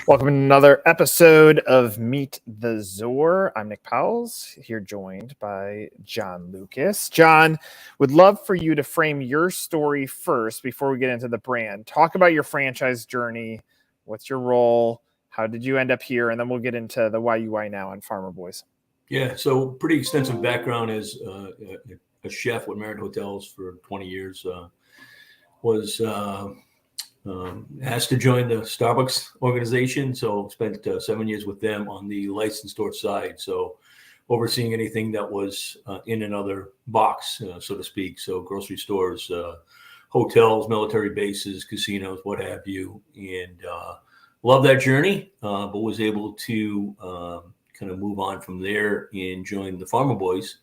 Welcome to another episode of Meet the Zor. I'm Nick Powells, here joined by John Lucas. John, would love for you to frame your story first before we get into the brand. Talk about your franchise journey. What's your role? How did you end up here? And then we'll get into the why you why now on Farmer Boys. Yeah, so pretty extensive background as a chef with Marriott Hotels for 20 years. Was asked to join the Starbucks organization, so spent 7 years with them on the licensed store side. So overseeing anything that was in another box, so to speak. So grocery stores, hotels, military bases, casinos, what have you. And love that journey, but was able to kind of move on from there and join the Farmer Boys.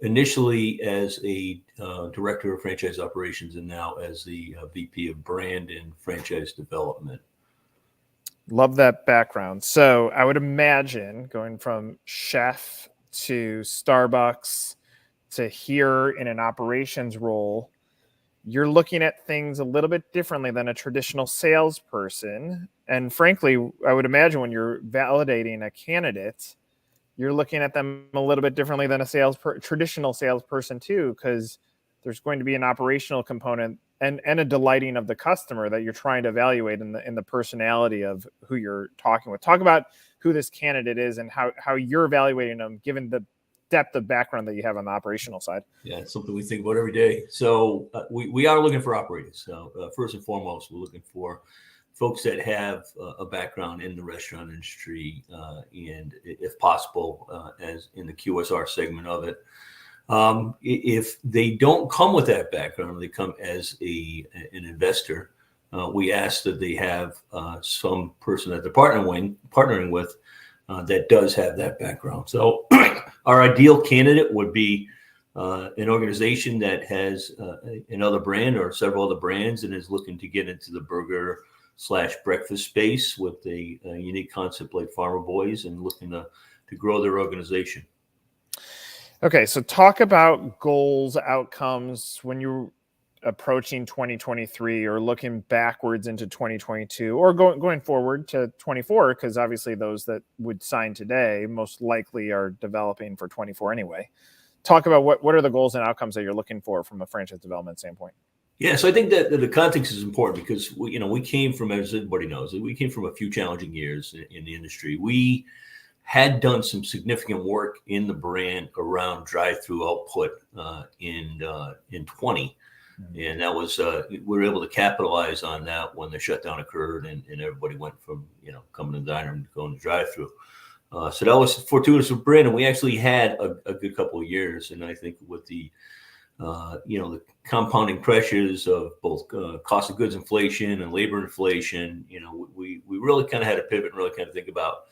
Initially as a director of franchise operations and now as the VP of brand and franchise development. Love that background. So I would imagine going from chef to Starbucks to here in an operations role, you're looking at things a little bit differently than a traditional salesperson. And frankly, I would imagine when you're validating a candidate, you're looking at them a little bit differently than a traditional salesperson too, because there's going to be an operational component and a delighting of the customer that you're trying to evaluate in the personality of who you're talking with. Talk about who this candidate is and how you're evaluating them, given the depth of background that you have on the operational side. Yeah, it's something we think about every day. So we are looking for operators. So first and foremost, we're looking for folks that have a background in the restaurant industry and, if possible, as in the QSR segment of it. If they don't come with that background, they come as an investor. We ask that they have some person that they're partnering with that does have that background. So our ideal candidate would be an organization that has another brand or several other brands and is looking to get into the burger/breakfast space with a unique concept like Farmer Boys and looking to grow their organization. Okay, so talk about goals, outcomes when you're approaching 2023 or looking backwards into 2022 or going forward to 24, because obviously those that would sign today most likely are developing for 24 anyway. Talk about what are the goals and outcomes that you're looking for from a franchise development standpoint. Yeah, so I think that the context is important because we came from, as everybody knows, we came from a few challenging years in the industry. We had done some significant work in the brand around drive-through output in 20, and that was we were able to capitalize on that when the shutdown occurred and everybody went from coming to the diner and going to drive-through. So that was fortuitous for brand, and we actually had a good couple of years. And I think with the the compounding pressures of both cost of goods inflation and labor inflation, we really kind of had to pivot and really kind of think about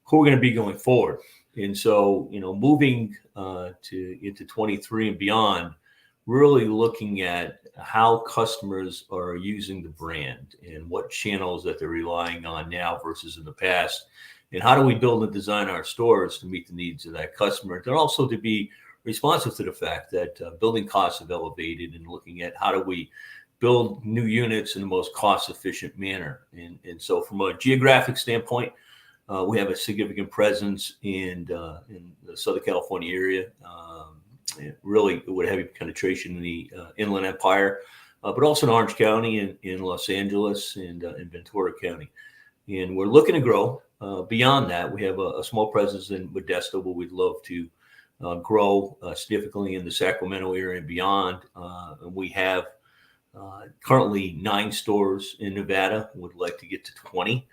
who we're going to be going forward. And so, moving into 23 and beyond, really looking at how customers are using the brand and what channels that they're relying on now versus in the past. And how do we build and design our stores to meet the needs of that customer, and also to be responsive to the fact that building costs have elevated and looking at how do we build new units in the most cost-efficient manner. And so from a geographic standpoint, we have a significant presence in the Southern California area, really with heavy penetration in the Inland Empire, but also in Orange County, in Los Angeles, and in Ventura County. And we're looking to grow. Beyond that, we have a small presence in Modesto, but we'd love to grow significantly in the Sacramento area and beyond. And we have currently 9 stores in Nevada. Would like to get to 20.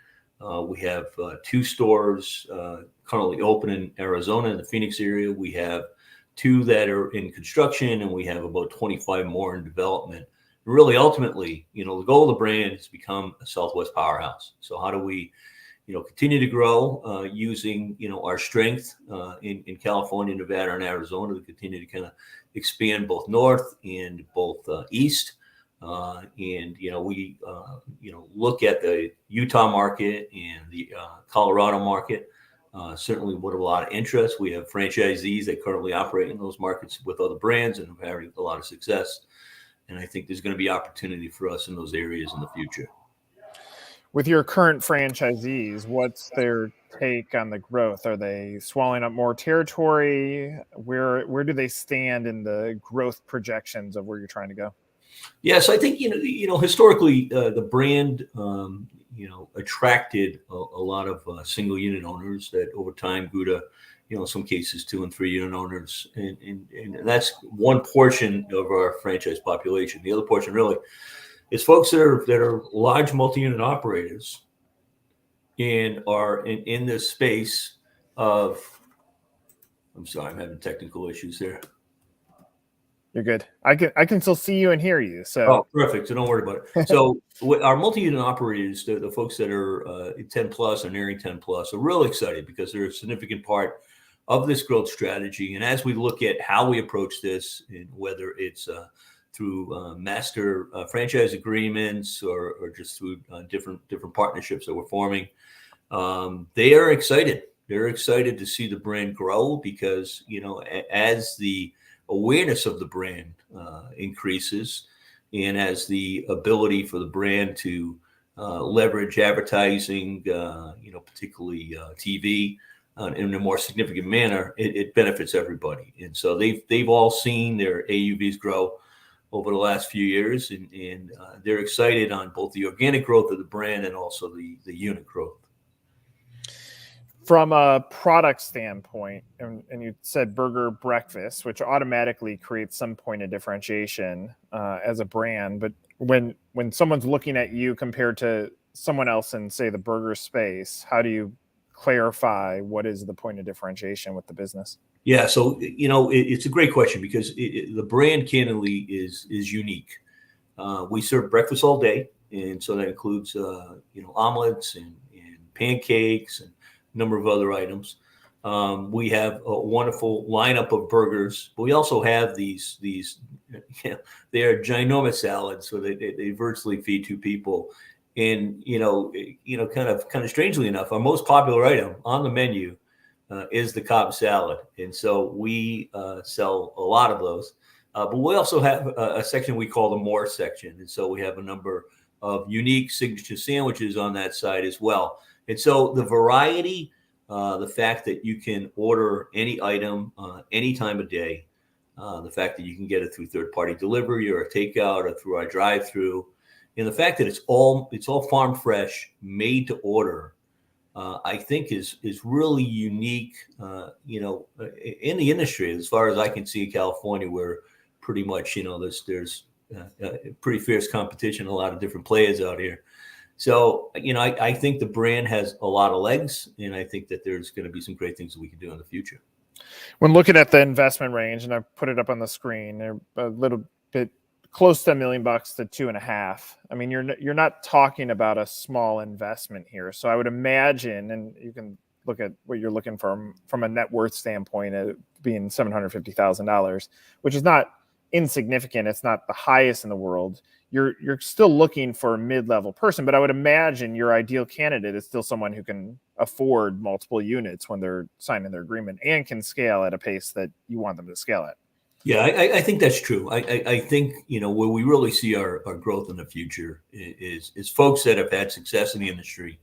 We have 2 stores currently open in Arizona in the Phoenix area. We have 2 that are in construction, and we have about 25 more in development. And really, ultimately, the goal of the brand is to become a Southwest powerhouse. So how do we continue to grow using, our strength in California, Nevada, and Arizona to continue to kind of expand both north and both east. And we look at the Utah market and the Colorado market, certainly with a lot of interest. We have franchisees that currently operate in those markets with other brands and have had a lot of success. And I think there's going to be opportunity for us in those areas in the future. With your current franchisees, what's their take on the growth? Are they swallowing up more territory? Where do they stand in the growth projections of where you're trying to go? Yes, I think historically the brand attracted a lot of single unit owners that over time grew to in some cases 2 and 3 unit owners, and that's one portion of our franchise population. The other portion really is folks that are large multi-unit operators and are in this space of. I'm sorry, I'm having technical issues there. You're good. I can still see you and hear you. So oh, perfect. So don't worry about it. So our multi-unit operators, the folks that are 10 plus or nearing 10 plus, are really excited because they're a significant part of this growth strategy. And as we look at how we approach this, and whether it's through master franchise agreements or just through different partnerships that we're forming, they are excited. They're excited to see the brand grow because as the awareness of the brand increases, and as the ability for the brand to leverage advertising, particularly TV, in a more significant manner, it benefits everybody. And so they've all seen their AUVs grow over the last few years, and they're excited on both the organic growth of the brand and also the unit growth. From a product standpoint, and you said burger breakfast, which automatically creates some point of differentiation as a brand. But when someone's looking at you compared to someone else in, say, the burger space, how do you clarify what is the point of differentiation with the business? Yeah, so it's a great question because the brand candidly is unique. We serve breakfast all day, and so that includes omelets and pancakes and number of other items. We have a wonderful lineup of burgers, but we also have these they are ginormous salads, so they virtually feed 2 people. And kind of strangely enough, our most popular item on the menu is the Cobb salad, and so we sell a lot of those. But we also have a section we call the more section, and so we have a number of unique signature sandwiches on that side as well. And so the variety, the fact that you can order any item any time of day, the fact that you can get it through third-party delivery or a takeout or through our drive-through, and the fact that it's all farm fresh, made to order, I think is really unique, in the industry as far as I can see in California, where pretty much there's pretty fierce competition, a lot of different players out here. So, I think the brand has a lot of legs, and I think that there's going to be some great things that we can do in the future. When looking at the investment range, and I've put it up on the screen, they're a little bit close to $1 million to 2.5. I mean, you're not talking about a small investment here. So I would imagine, and you can look at what you're looking for from a net worth standpoint, at being $750,000, which is not insignificant. It's not the highest in the world. You're still looking for a mid-level person, but I would imagine your ideal candidate is still someone who can afford multiple units when they're signing their agreement and can scale at a pace that you want them to scale at. Yeah, I think that's true. I think, where we really see our growth in the future is folks that have had success in the industry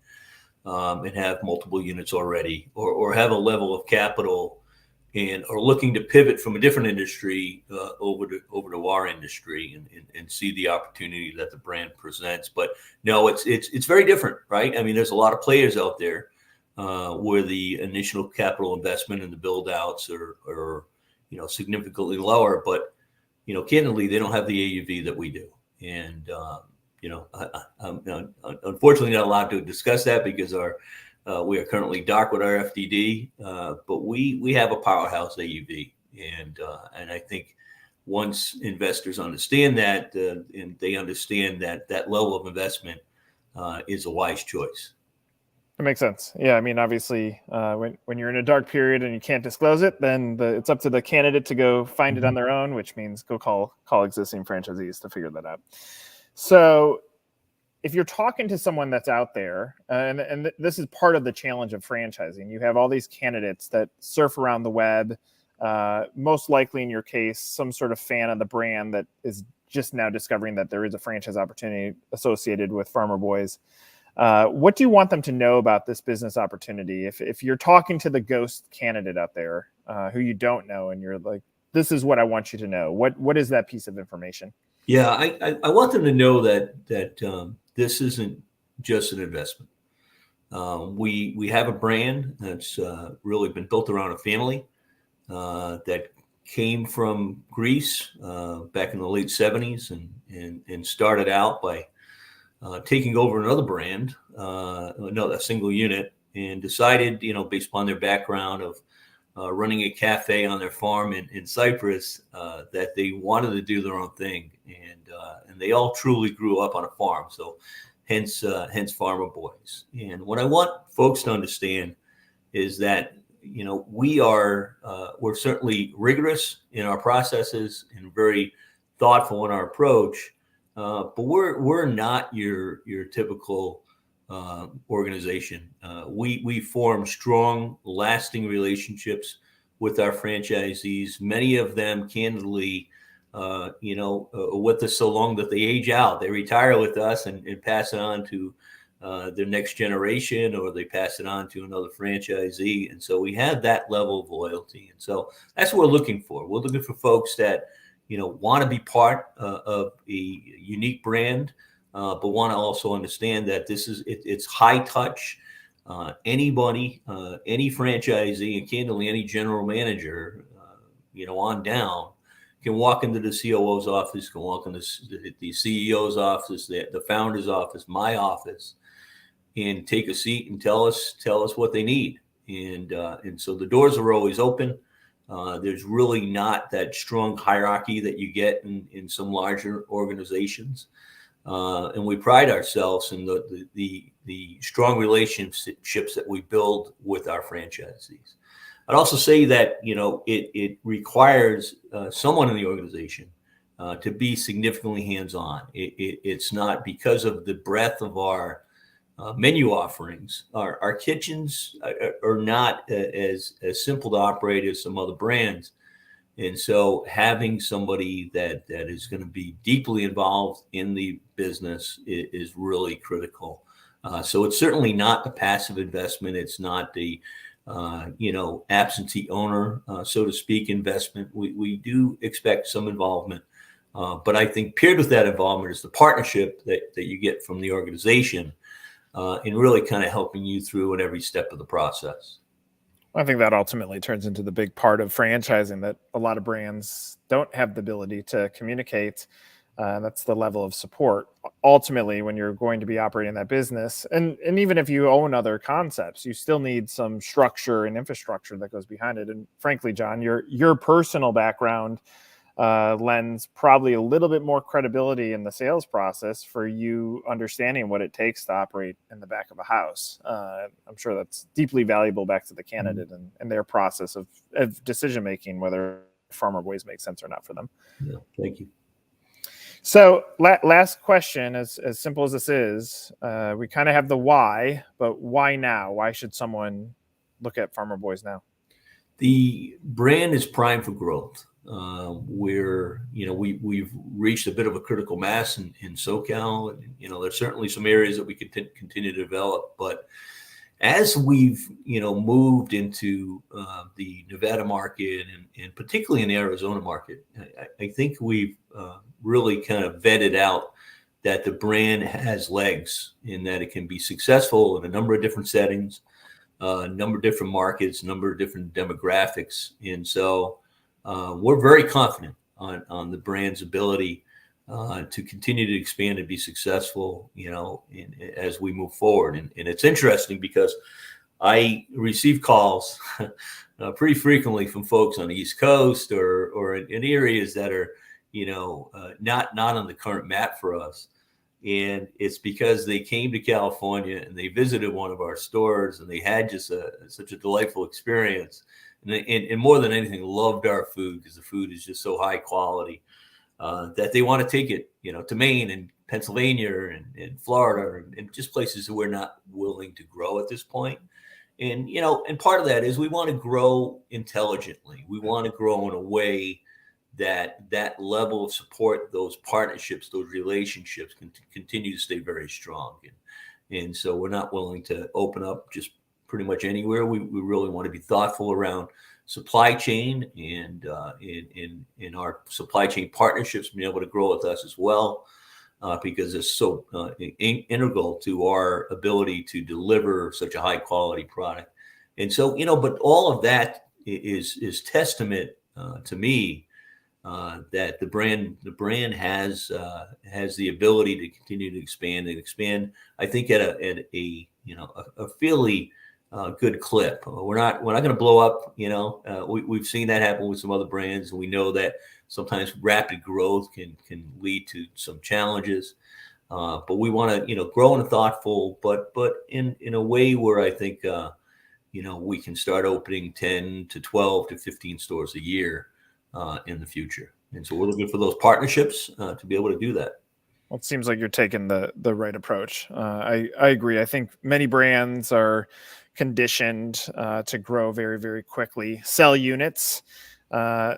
and have multiple units already, or have a level of capital and are looking to pivot from a different industry over to our industry and see the opportunity that the brand presents. But no, it's very different, right? I mean, there's a lot of players out there where the initial capital investment and the build outs are significantly lower, but candidly, they don't have the AUV that we do. And I'm unfortunately not allowed to discuss that because we are currently dark with our FDD, but we have a powerhouse AUV, and I think once investors understand that, and they understand that level of investment is a wise choice. That makes sense. Yeah, I mean, obviously, when you're in a dark period and you can't disclose it, then it's up to the candidate to go find it on their own, which means go call existing franchisees to figure that out. So if you're talking to someone that's out there, and this is part of the challenge of franchising, you have all these candidates that surf around the web, most likely in your case, some sort of fan of the brand that is just now discovering that there is a franchise opportunity associated with Farmer Boys. What do you want them to know about this business opportunity? If you're talking to the ghost candidate out there who you don't know, and you're like, this is what I want you to know, what is that piece of information? Yeah, I want them to know that this isn't just an investment. We have a brand that's really been built around a family that came from Greece back in the late 70s and started out by taking over another brand, a single unit, and decided, based upon their background of running a cafe on their farm in Cyprus, that they wanted to do their own thing, and they all truly grew up on a farm. So, hence Farmer Boys. And what I want folks to understand is that we're certainly rigorous in our processes and very thoughtful in our approach, but we're not your typical organization. We form strong, lasting relationships with our franchisees. Many of them, candidly, with us so long that they age out. They retire with us and pass it on to their next generation, or they pass it on to another franchisee. And so we have that level of loyalty. And so that's what we're looking for. We're looking for folks that, want to be part of a unique brand, but want to also understand that it's high touch. Anybody, any franchisee, and candidly any general manager, on down, can walk into the COO's office, can walk into the CEO's office, the founder's office, my office, and take a seat and tell us what they need. And so the doors are always open. There's really not that strong hierarchy that you get in some larger organizations. And we pride ourselves in the strong relationships that we build with our franchisees. I'd also say that, it requires someone in the organization to be significantly hands-on. It's not, because of the breadth of our menu offerings. Our kitchens are not as simple to operate as some other brands. And so having somebody that is going to be deeply involved in the business is really critical. So it's certainly not a passive investment. It's not the absentee owner, so to speak, investment. We do expect some involvement. But I think paired with that involvement is the partnership that you get from the organization in really kind of helping you through in every step of the process. I think that ultimately turns into the big part of franchising that a lot of brands don't have the ability to communicate. That's the level of support. Ultimately, when you're going to be operating that business, and even if you own other concepts, you still need some structure and infrastructure that goes behind it. And frankly, John, your personal background lends probably a little bit more credibility in the sales process for you understanding what it takes to operate in the back of a house. I'm sure that's deeply valuable back to the candidate and their process of decision making, whether Farmer Boys makes sense or not for them. Yeah, thank you. So last question, as simple as this is, we kind of have the why, but why now? Why should someone look at Farmer Boys now? The brand is primed for growth. We've reached a bit of a critical mass in SoCal. There's certainly some areas that we could continue to develop, but as we've moved into the Nevada market and particularly in the Arizona market, I think we've really kind of vetted out that the brand has legs, in that it can be successful in a number of different settings, a number of different markets, a number of different demographics. And so we're very confident on the brand's ability to continue to expand and be successful, as we move forward. And it's interesting because I receive calls pretty frequently from folks on the East Coast or in areas that are, not on the current map for us. And it's because they came to California and they visited one of our stores and they had just such a delightful experience. And more than anything, loved our food, because the food is just so high quality that they want to take it, to Maine and Pennsylvania and Florida and just places that we're not willing to grow at this point. And, and part of that is we want to grow intelligently. We want to grow in a way that level of support, those partnerships, those relationships can continue to stay very strong. And so we're not willing to open up just pretty much anywhere. We really want to be thoughtful around supply chain and in our supply chain partnerships, being able to grow with us as well, because it's so integral to our ability to deliver such a high quality product. And so, but all of that is testament to me that the brand has the ability to continue to expand. I think at a fairly good clip. We're not going to blow up. We've seen that happen with some other brands, and we know that sometimes rapid growth can lead to some challenges. But we want to grow in a thoughtful, but in a way where I think we can start opening 10 to 12 to 15 stores a year in the future. And so we're looking for those partnerships to be able to do that. Well, it seems like you're taking the right approach. I agree. I think many brands are conditioned to grow very, very quickly, sell units.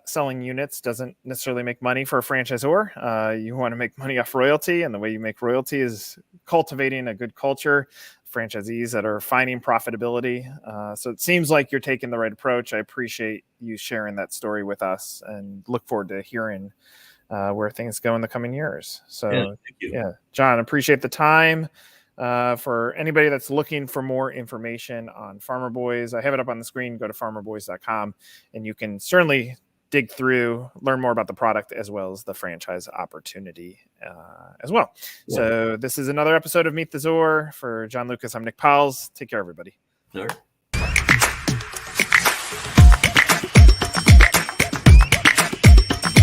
Selling units doesn't necessarily make money for a franchisor. You want to make money off royalty, and the way you make royalty is cultivating a good culture, franchisees that are finding profitability. So it seems like you're taking the right approach. I appreciate you sharing that story with us, and look forward to hearing where things go in the coming years. So thank you. Yeah, John, appreciate the time. For anybody that's looking for more information on Farmer Boys, I have it up on the screen. Go to farmerboys.com, and you can certainly dig through, learn more about the product as well as the franchise opportunity as well. Yeah. So this is another episode of Meet the Zor. For John Lucas, I'm Nick Powles. Take care, everybody. All right.